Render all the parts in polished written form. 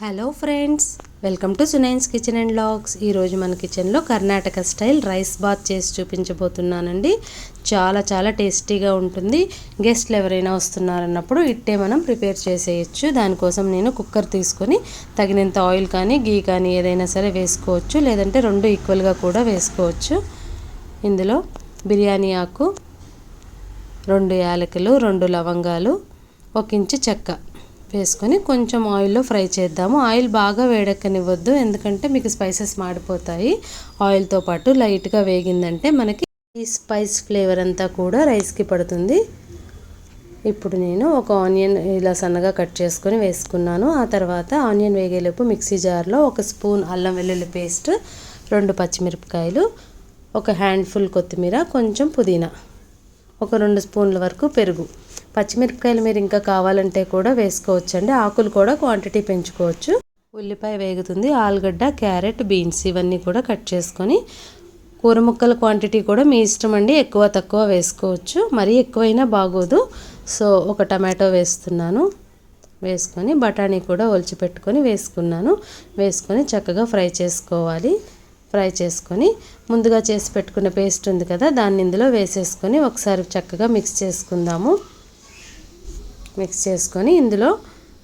Hello friends, welcome to Sunaina's kitchen and vlogs. ఈరోజు మన కిచెన్లో కర్ణాటక స్టైల్ రైస్ బాత్ చేసి చూపించబోతున్నానండి. చాలా చాలా టేస్టీగా ఉంటుంది. గెస్ట్లు ఎవరైనా వస్తున్నారన్నప్పుడు ఇట్టే మనం ప్రిపేర్ చేసేయచ్చు. దానికోసం నేను కుక్కర్ తీసుకొని తగినంత ఆయిల్ కానీ గీ కానీ ఏదైనా సరే వేసుకోవచ్చు, లేదంటే రెండు ఈక్వల్గా కూడా వేసుకోవచ్చు. ఇందులో బిర్యానీ ఆకు, 2 యాలకులు, 2 లవంగాలు, 1 ఇంచు చెక్క వేసుకొని కొంచెం ఆయిల్లో ఫ్రై చేద్దాము. ఆయిల్ బాగా వేడెక్కనివ్వద్దు, ఎందుకంటే మీకు స్పైసెస్ మాడిపోతాయి. ఆయిల్తో పాటు లైట్గా వేగిందంటే మనకి ఈ స్పైస్ ఫ్లేవర్ అంతా కూడా రైస్కి పడుతుంది. ఇప్పుడు నేను ఒక ఆనియన్ ఇలా సన్నగా కట్ చేసుకొని వేసుకున్నాను. ఆ తర్వాత ఆనియన్ వేగేలోపు మిక్సీ జార్లో 1 స్పూన్ అల్లం వెల్లుల్లి పేస్ట్, 2 పచ్చిమిరపకాయలు, 1 హ్యాండ్ఫుల్ కొత్తిమీర, కొంచెం పుదీనా, ఒక 2 స్పూన్ల వరకు పెరుగు. పచ్చిమిరపకాయలు మీరు ఇంకా కావాలంటే కూడా వేసుకోవచ్చండి. ఆకులు కూడా క్వాంటిటీ పెంచుకోవచ్చు. ఉల్లిపాయ వేగుతుంది. ఆలుగడ్డ, క్యారెట్, బీన్స్ ఇవన్నీ కూడా కట్ చేసుకొని, కూర ముక్కల క్వాంటిటీ కూడా మీ ఇష్టం అండి, ఎక్కువ తక్కువ వేసుకోవచ్చు. మరీ ఎక్కువైనా బాగోదు. సో 1 టమాటో వేస్తున్నాను. వేసుకొని బఠానీ కూడా ఒలిచిపెట్టుకొని వేసుకున్నాను. వేసుకొని చక్కగా ఫ్రై చేసుకోవాలి. ఫ్రై చేసుకొని ముందుగా చేసి పెట్టుకున్న పేస్ట్ ఉంది కదా, దాన్ని ఇందులో వేసేసుకొని ఒకసారి చక్కగా మిక్స్ చేసుకుందాము. మిక్స్ చేసుకొని ఇందులో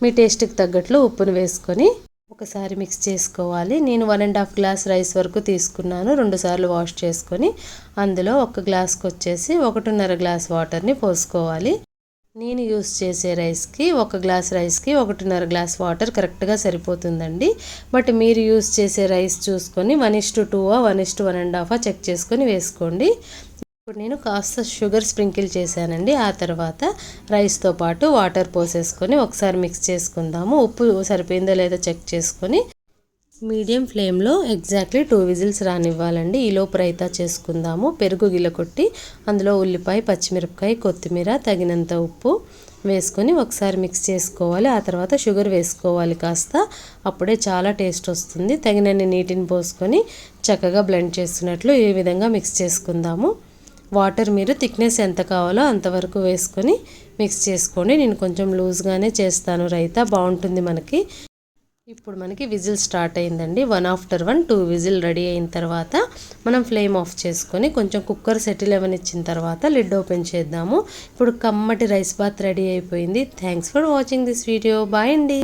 మీ టేస్ట్కి తగ్గట్లు ఉప్పును వేసుకొని ఒకసారి మిక్స్ చేసుకోవాలి. నేను 1.5 గ్లాస్ రైస్ వరకు తీసుకున్నాను. 2 సార్లు వాష్ చేసుకొని అందులో 1 గ్లాస్కి వచ్చేసి 1.5 గ్లాస్ వాటర్ని పోసుకోవాలి. నేను యూస్ చేసే రైస్కి 1 గ్లాస్ రైస్కి 1.5 గ్లాస్ వాటర్ కరెక్ట్గా సరిపోతుందండి. బట్ మీరు యూస్ చేసే రైస్ చూసుకొని 1:2 1:1.5 చెక్ చేసుకొని వేసుకోండి. ఇప్పుడు నేను కాస్త షుగర్ స్ప్రింకిల్ చేశానండి. ఆ తర్వాత రైస్తో పాటు వాటర్ పోసేసుకొని ఒకసారి మిక్స్ చేసుకుందాము. ఉప్పు సరిపోయిందో లేదో చెక్ చేసుకొని మీడియం ఫ్లేమ్లో ఎగ్జాక్ట్లీ 2 విజిల్స్ రానివ్వాలండి. ఈలోపు రైతా చేసుకుందాము. పెరుగు గిలకొట్టి అందులో ఉల్లిపాయ, పచ్చిమిరపకాయ, కొత్తిమీర, తగినంత ఉప్పు వేసుకొని ఒకసారి మిక్స్ చేసుకోవాలి. ఆ తర్వాత షుగర్ వేసుకోవాలి కాస్త, అప్పుడే చాలా టేస్ట్ వస్తుంది. తగినన్ని నీటిని పోసుకొని చక్కగా బ్లెండ్ చేస్తున్నట్లు ఈ విధంగా మిక్స్ చేసుకుందాము. వాటర్ మీరు థిక్నెస్ ఎంత కావాలో అంతవరకు వేసుకొని మిక్స్ చేసుకోండి. నేను కొంచెం లూజ్గానే చేస్తాను, రైతా బాగుంటుంది మనకి. ఇప్పుడు మనకి విజిల్ స్టార్ట్ అయిందండి. 1 ఆఫ్టర్ 1 2 విజిల్ రెడీ అయిన తర్వాత మనం ఫ్లేమ్ ఆఫ్ చేసుకొని కొంచెం కుక్కర్ సెటిల్ అవ్వనిచ్చిన తర్వాత లిడ్ ఓపెన్ చేద్దాము. ఇప్పుడు కమ్మటి రైస్ బాత్ రెడీ అయిపోయింది. Thanks for watching this video. Bye అండి.